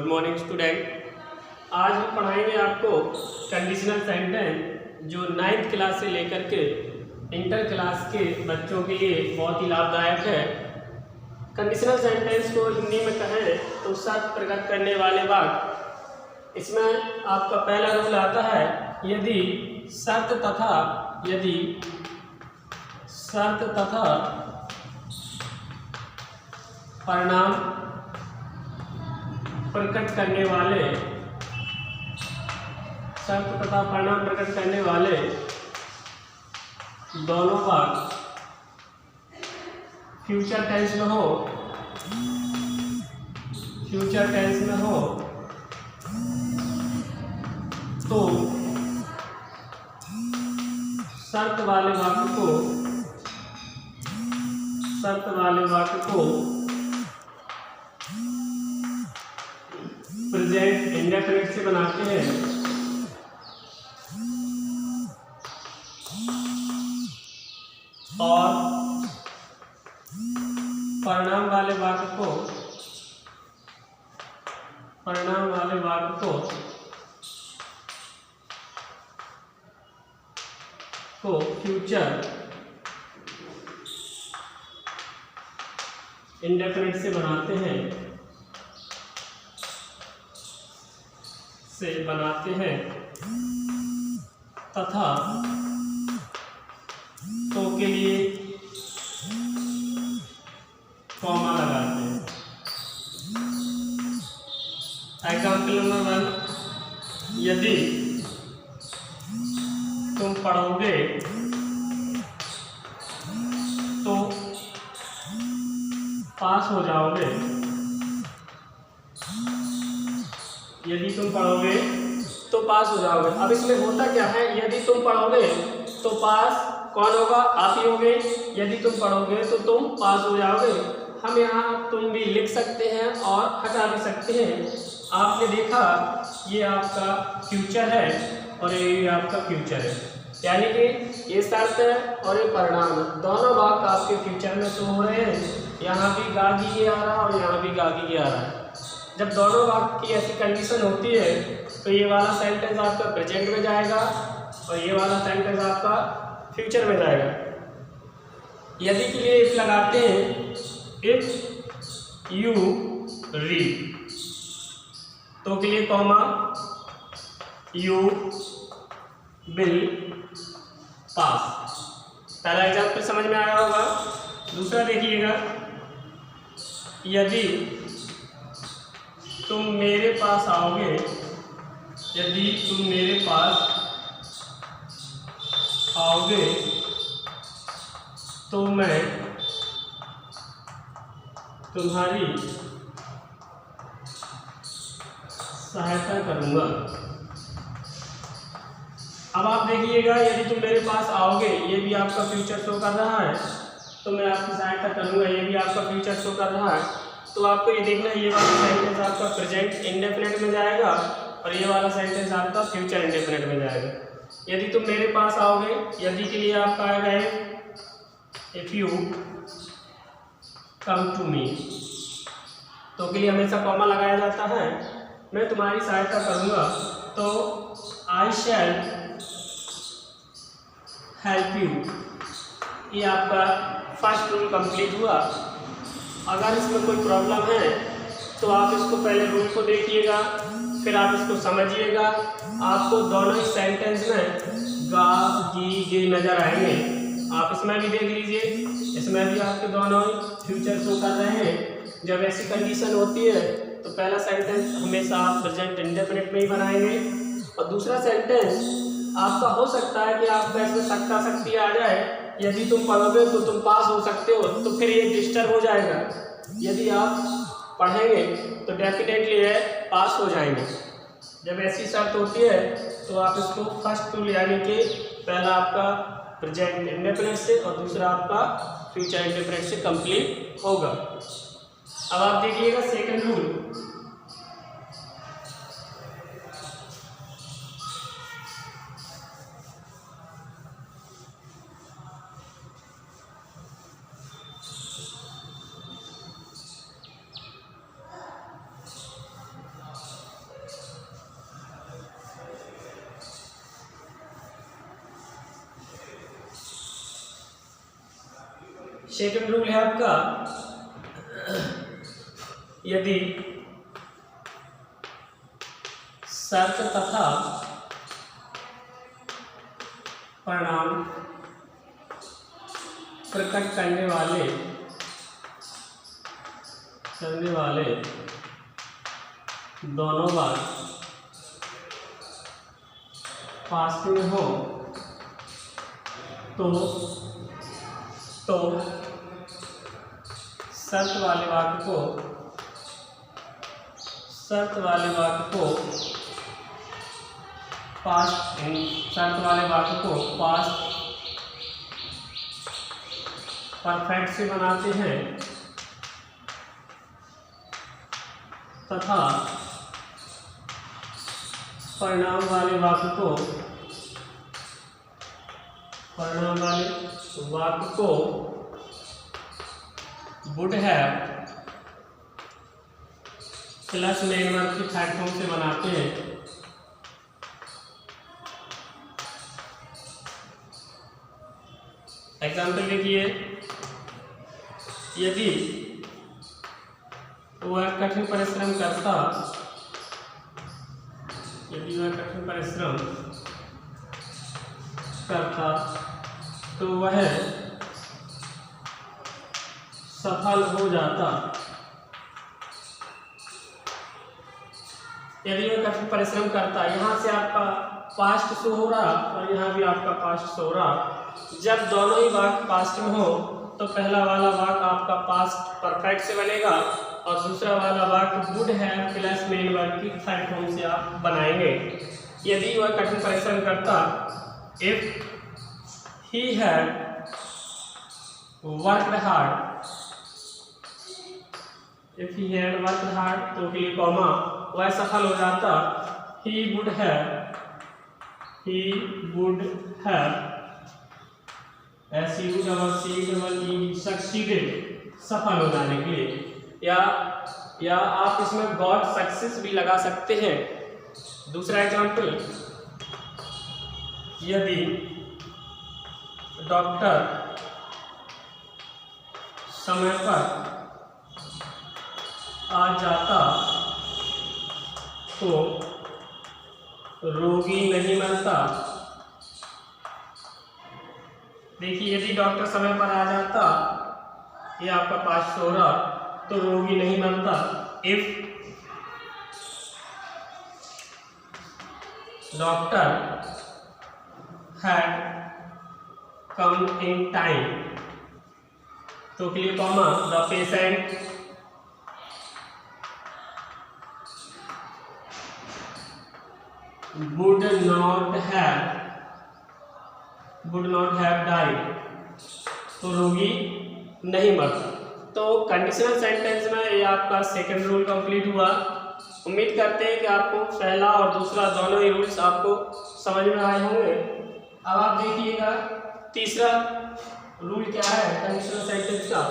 Good morning student. आज हम पढ़ाएंगे आपको कंडीशनल सेंटेंस जो 9th क्लास से लेकर के इंटर क्लास के बच्चों के लिए बहुत ही लाभदायक है। कंडीशनल सेंटेंस को हिंदी में कहें तो शर्त प्रकट करने वाले वाक्य। इसमें आपका पहला रूल आता है, यदि शर्त तथा परिणाम प्रकट करने वाले दोनों वाक्य फ्यूचर टेंस में हो तो शर्त वाले वाक्य को प्रेजेंट इंडेफिनिट से बनाते हैं और परिणाम वाले वाक्य को फ्यूचर इंडेफिनिट से बनाते हैं तथा तो के लिए कॉमा लगाते हैं। एग्जाम्पल नंबर 1, यदि तुम पढ़ोगे तो पास हो जाओगे। अब इसमें होता क्या है, यदि तुम पढ़ोगे तो पास कौन होगा? आप ही होगे। यदि तुम पढ़ोगे तो तुम पास हो जाओगे। हम यहाँ तुम भी लिख सकते हैं और हटा भी सकते हैं। आपने देखा ये आपका फ्यूचर है और ये आपका फ्यूचर है, यानी कि ये शर्त है और ये परिणाम है। दोनों वाक्य आपके फ्यूचर में शो हो रहे हैं। यहाँ भी गागी ये आ रहा है और यहाँ भी गागी ये आ रहा है। जब दोनों वाक्य की ऐसी कंडीशन होती है तो ये वाला सेंटेंस आपका प्रेजेंट में जाएगा और ये वाला सेंटेंस आपका फ्यूचर में जाएगा। यदि के लिए इफ लगाते हैं, इफ यू रीड, तो के लिए कॉमा, यू विल पास। पहला एग्जाम्पल समझ में आया होगा। दूसरा देखिएगा, यदि तुम मेरे पास आओगे तो मैं तुम्हारी सहायता करूंगा। अब आप देखिएगा, यदि तुम मेरे पास आओगे, ये भी आपका फ्यूचर शो कर रहा है, तो मैं आपकी सहायता करूंगा, ये भी आपका फ्यूचर शो कर रहा है। तो आपको ये देखना है, ये वाला सेंटेंस आपका प्रेजेंट इंडेफिनिट में जाएगा और ये वाला सेंटेंस आपका फ्यूचर इंडेफिनिट में जाएगा। यदि तुम मेरे पास आओगे, यदि के लिए आपका आएगा if you come to me, तो के लिए हमेशा कॉमा लगाया जाता है। मैं तुम्हारी सहायता करूंगा, तो आई शैल हेल्प यू। ये आपका फर्स्ट रूल कंप्लीट हुआ। अगर इसमें कोई प्रॉब्लम है तो आप इसको पहले रूल को देखिएगा, फिर आप इसको समझिएगा। आपको दोनों ही सेंटेंस में गा गी गे नजर आएंगे। आप इसमें भी देख लीजिए, इसमें भी आपके दोनों ही फ्यूचर शो कर रहे हैं। जब ऐसी कंडीशन होती है तो पहला सेंटेंस हमेशा आप प्रेजेंट इंडेफिनिट में ही बनाएंगे और दूसरा सेंटेंस आपका हो सकता है कि आपका इसमें सक्का शक्ति आ जाए, यदि तुम पढ़ोगे तो तुम पास हो सकते हो, तो फिर ये डिस्टर्ब हो जाएगा। यदि आप पढ़ेंगे तो डेफिनेटली है पास हो जाएंगे। जब ऐसी शर्त होती है तो आप इसको फर्स्ट रूल यानी कि पहला आपका प्रेजेंट इंडेफिनिट से और दूसरा आपका फ्यूचर इंडेफिनिट से कंप्लीट होगा। अब आप देखिएगा सेकंड रूल। सेकंड रूल है आपका, यदि शर्त तथा परिणाम प्रकट करने वाले दोनों बार पास्ट में हो तो शर्त वाले वाक्य को पास्ट परफेक्ट से बनाते हैं तथा परिणाम वाले वाक्य को would have plus main verb की थर्ड फॉर्म से बनाते हैं। एग्जाम्पल देखिए, यदि वह कठिन परिश्रम करता तो वह सफल हो जाता। यदि वह कठिन परिश्रम करता, यहाँ से आपका पास्ट शो हो रहा और यहाँ भी आपका पास्ट शो हो रहा। जब दोनों ही वाक्य पास्ट में हो तो पहला वाला वाक्य आपका पास्ट परफेक्ट से बनेगा और दूसरा वाला वाक्य would have plus main verb की थर्ड फॉर्म से आप बनाएंगे। यदि वह कठिन परिश्रम करता, if he had worked hard, तो के लिए कॉमा, वह सफल हो जाता। he would have succeeded, सफल हो जाने के लिए। या आप इसमें गॉट सक्सेस भी लगा सकते हैं। दूसरा एग्जाम्पल, यदि डॉक्टर समय पर आ जाता तो रोगी नहीं मरता। देखिए, यदि डॉक्टर समय पर आ जाता, ये आपका पास्ट हो रहा, तो रोगी नहीं मरता। If doctor had come in time, तो के लिए comma, the patient would not have died, तो रोगी नहीं मरता। तो कंडीशनल सेंटेंस में ये आपका सेकंड रूल कंप्लीट हुआ। उम्मीद करते हैं कि आपको पहला और दूसरा दोनों ही रूल्स आपको समझ में आए होंगे। अब आप देखिएगा तीसरा रूल क्या है कंडीशनल सेंटेंस का।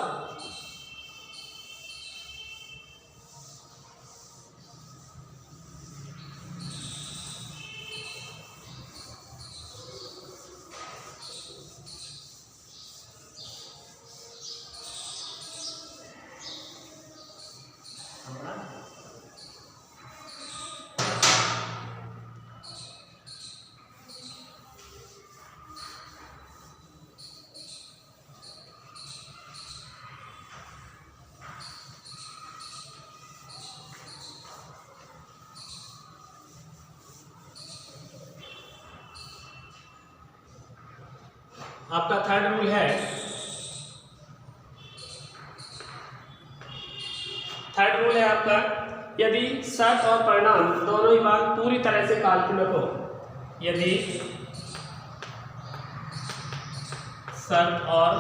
आपका थर्ड रूल है, आपका यदि शर्त और परिणाम दोनों ही बात पूरी तरह से काल्पनिक हो, यदि शर्त और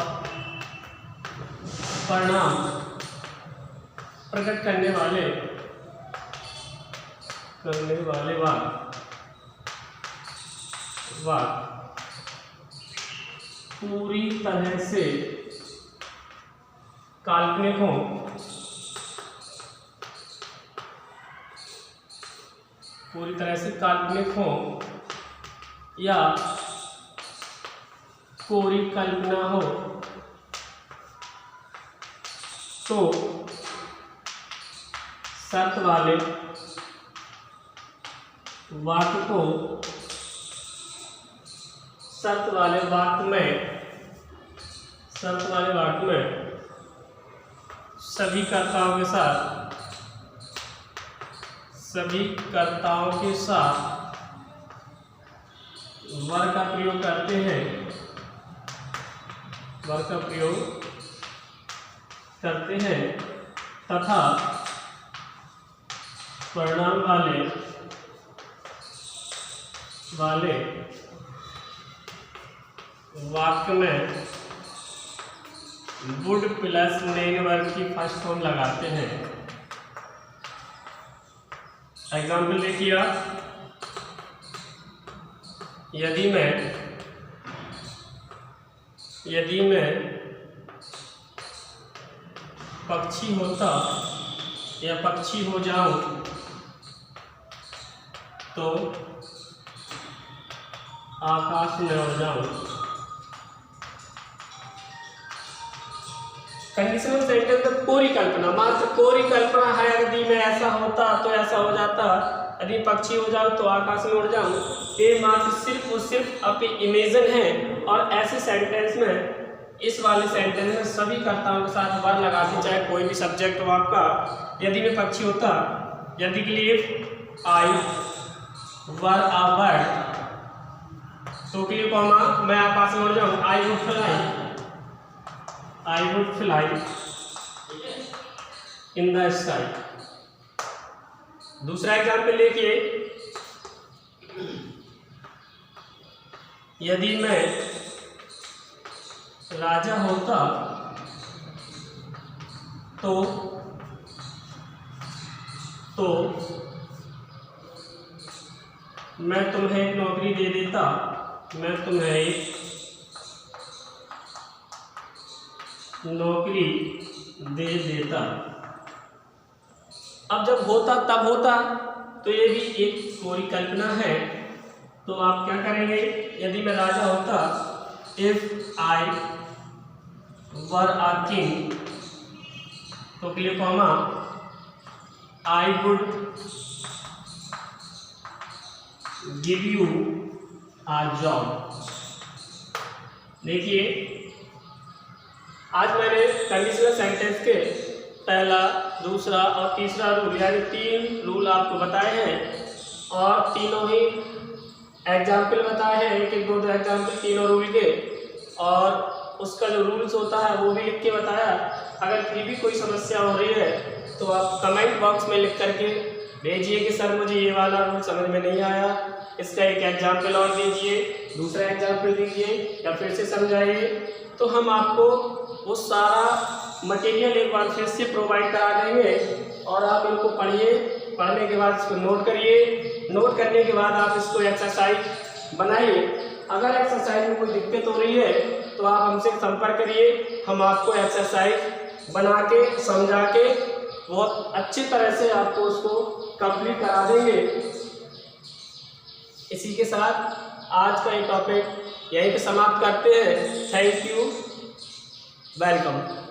परिणाम प्रकट करने वाले वाक्य पूरी तरह से काल्पनिक हो, या कोरी कल्पना हो, तो शर्त वाले वाक्य को शर्त वाले वाक्य में सभी कर्ताओं के साथ वर का प्रयोग करते हैं, तथा परिणाम वाले वाक्य में वुड प्लस मेन वर्ब की फर्स्ट फॉर्म लगाते हैं। एग्जाम्पल देखिए आप, यदि मैं पक्षी होता या पक्षी हो जाऊं तो आकाश में उड़ जाऊं। कंडीशनल सेंटेंस में पूरी कल्पना, मात्र पूरी कल्पना है। यदि मैं ऐसा होता तो ऐसा हो जाता, यदि पक्षी हो जाऊं तो आकाश में उड़ जाऊं। ये मात्र सिर्फ और सिर्फ आपकी इमेजिन है। और ऐसे सेंटेंस में, इस वाले सेंटेंस में सभी कर्ताओं के साथ वर लगाते, चाहे कोई भी सब्जेक्ट हो आपका। यदि मैं पक्षी होता, यदि के लिए आई वर आ बर्ड, तो के लिए कॉमा मैं आकाश में उड़ जाऊं, I would fly in the sky. दूसरा एग्जाम्पल देखिए, यदि मैं राजा होता तो मैं तुम्हें एक नौकरी दे देता, अब जब होता तब होता, तो ये भी एक पूरी कल्पना है। तो आप क्या करेंगे, यदि मैं राजा होता, if I were uh king, तो के लिए comma I would give you a job. देखिए, आज मैंने कंडीशनल सेंटेंस के पहला, दूसरा और तीसरा रूल, यानी 3 रूल आपको बताए हैं। और तीनों ही एग्जाम्पल बताए हैं, एक 2 एग्जाम्पल तीनों रूल के। और उसका जो रूल्स होता है वो भी लिख के बताया। अगर फिर भी कोई समस्या हो रही है तो आप कमेंट बॉक्स में लिख करके भेजिए कि सर मुझे ये वाला रूल समझ में नहीं आया, इसका एक एग्जाम्पल और दीजिए, दूसरा एग्जाम्पल दीजिए, या फिर से समझाइए। तो हम आपको वो सारा मटेरियल एक बार फिर से प्रोवाइड करा देंगे। और आप इनको पढ़िए, पढ़ने के बाद इसको नोट करिए, नोट करने के बाद आप इसको एक्सरसाइज बनाइए। अगर एक्सरसाइज में कोई दिक्कत हो रही है तो आप हमसे संपर्क करिए, हम आपको एक्सरसाइज बना के, समझा के बहुत अच्छी तरह से आपको उसको कंप्लीट करा देंगे। इसी के साथ आज का ये टॉपिक यहीं पे समाप्त करते हैं। Thank you, welcome.